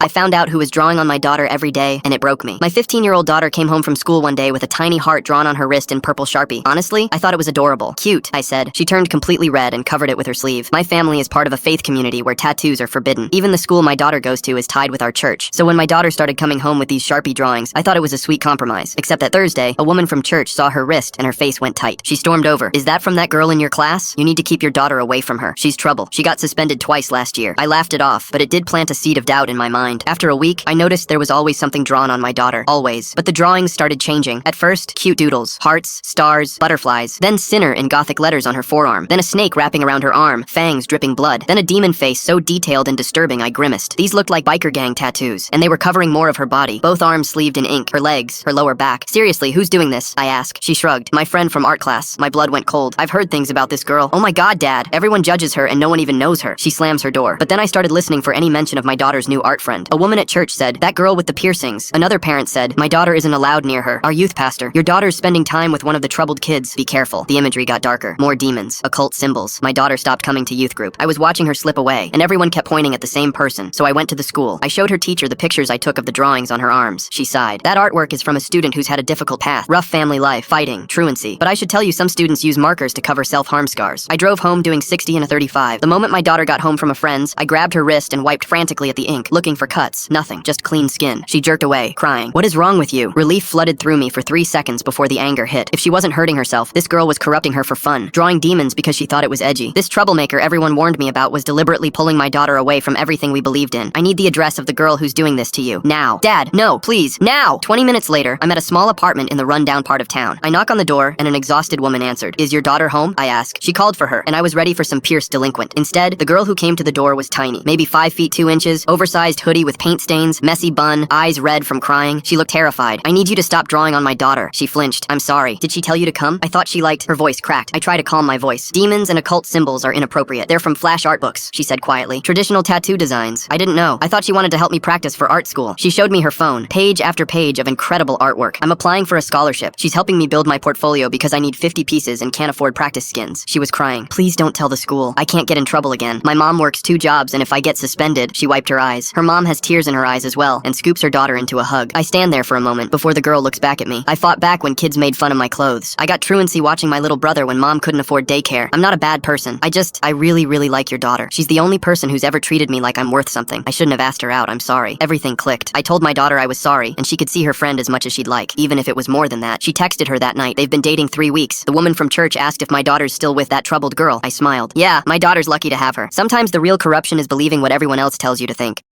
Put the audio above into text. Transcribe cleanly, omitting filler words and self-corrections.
I found out who was drawing on my daughter every day, and it broke me. My 15-year-old daughter came home from school one day with a tiny heart drawn on her wrist in purple Sharpie. Honestly, I thought it was adorable. Cute, I said. She turned completely red and covered it with her sleeve. My family is part of a faith community where tattoos are forbidden. Even the school my daughter goes to is tied with our church. So when my daughter started coming home with these Sharpie drawings, I thought it was a sweet compromise. Except that Thursday, a woman from church saw her wrist and her face went tight. She stormed over. Is that from that girl in your class? You need to keep your daughter away from her. She's trouble. She got suspended twice last year. I laughed it off, but it did plant a seed of doubt in my mind. After a week, I noticed there was always something drawn on my daughter. Always. But the drawings started changing. At first, cute doodles, hearts, stars, butterflies, then sinner in Gothic letters on her forearm, then a snake wrapping around her arm, fangs dripping blood, then a demon face so detailed and disturbing I grimaced. These looked like biker gang tattoos, and they were covering more of her body, both arms sleeved in ink, her legs, her lower back. Seriously, who's doing this? I asked. She shrugged. My friend from art class. My blood went cold. I've heard things about this girl. Oh my god, Dad. Everyone judges her and no one even knows her. She slams her door. But then I started listening for any mention of my daughter's new art friend. A woman at church said, that girl with the piercings. Another parent said, my daughter isn't allowed near her. Our youth pastor, your daughter's spending time with one of the troubled kids. Be careful. The imagery got darker. More demons. Occult symbols. My daughter stopped coming to youth group. I was watching her slip away, and everyone kept pointing at the same person. So I went to the school. I showed her teacher the pictures I took of the drawings on her arms. She sighed. That artwork is from a student who's had a difficult path. Rough family life, fighting, truancy. But I should tell you, some students use markers to cover self-harm scars. I drove home doing 60 and a 35. The moment my daughter got home from a friend's, I grabbed her wrist and wiped frantically at the ink, looking for cuts. Nothing. Just clean skin. She jerked away, crying. What is wrong with you? Relief flooded through me for 3 seconds before the anger hit. If she wasn't hurting herself, this girl was corrupting her for fun, drawing demons because she thought it was edgy. This troublemaker everyone warned me about was deliberately pulling my daughter away from everything we believed in. I need the address of the girl who's doing this to you. Now. Dad, no, please, now! 20 minutes later, I'm at a small apartment in the rundown part of town. I knock on the door, and an exhausted woman answered. Is your daughter home? I ask. She called for her, and I was ready for some pierced delinquent. Instead, the girl who came to the door was tiny, maybe 5 feet 2 inches, oversized hoodie with paint stains, messy bun, eyes red from crying. She looked terrified. I need you to stop drawing on my daughter. She flinched. I'm sorry. Did she tell you to come? I thought she liked. Her voice cracked. I try to calm my voice. Demons and occult symbols are inappropriate. They're from flash art books, she said quietly. Traditional tattoo designs. I didn't know. I thought she wanted to help me practice for art school. She showed me her phone. Page after page of incredible artwork. I'm applying for a scholarship. She's helping me build my portfolio because I need 50 pieces and can't afford practice skins. She was crying. Please don't tell the school. I can't get in trouble again. My mom works 2 jobs, and if I get suspended, she wiped her eyes. Her mom has tears in her eyes as well, and scoops her daughter into a hug. I stand there for a moment before the girl looks back at me. I fought back when kids made fun of my clothes. I got truancy watching my little brother when mom couldn't afford daycare. I'm not a bad person. I really, really like your daughter. She's the only person who's ever treated me like I'm worth something. I shouldn't have asked her out. I'm sorry. Everything clicked. I told my daughter I was sorry, and she could see her friend as much as she'd like, even if it was more than that. She texted her that night. They've been dating 3 weeks. The woman from church asked if my daughter's still with that troubled girl. I smiled. Yeah, my daughter's lucky to have her. Sometimes the real corruption is believing what everyone else tells you to think.